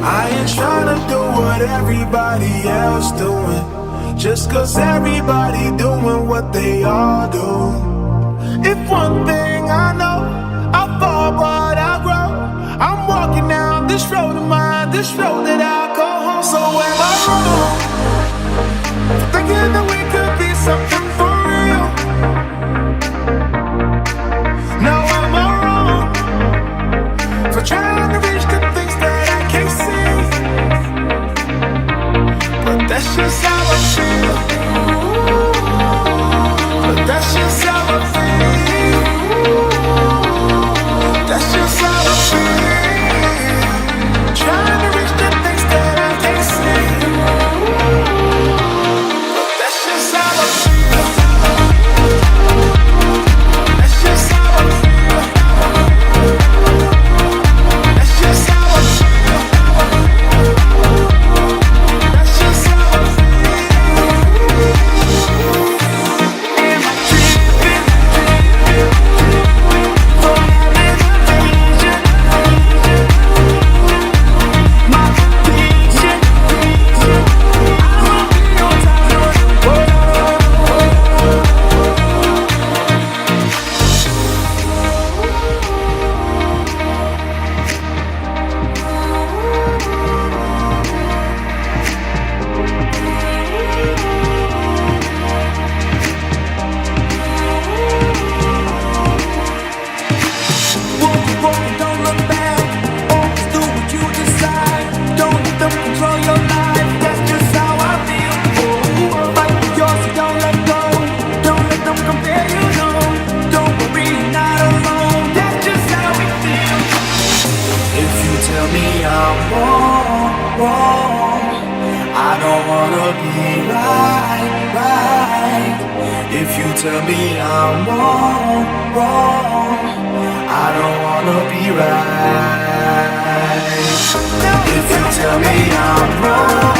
I ain't tryna do what everybody else doing, just cause everybody doing what they all do. If one thing I know, I fall but I grow. I'm walking down this road of mine, this road that I call home. So am I wrong for thinking that we could be something for real? Now am I wrong for trying to reach the things that I can't see? But that's just how I feel. But that's just how I feel. That's just how I feel. Trying to reach the things that I can't see. But that's just how I feel. That's just how I feel. That's just how I feel. That's just how I feel. Am I tripping? For having a vision? My vision. I will be on time. Don't look back. Always do what you decide. Don't let them control your life. That's just how I feel. Fight for yours, so don't let go. Don't let them compare you, no. Don't worry, you're not alone. That's just how we feel. If you tell me I'm wrong, I don't wanna be right. If you tell me I'm wrong, I don't wanna be right. If you tell me I'm wrong,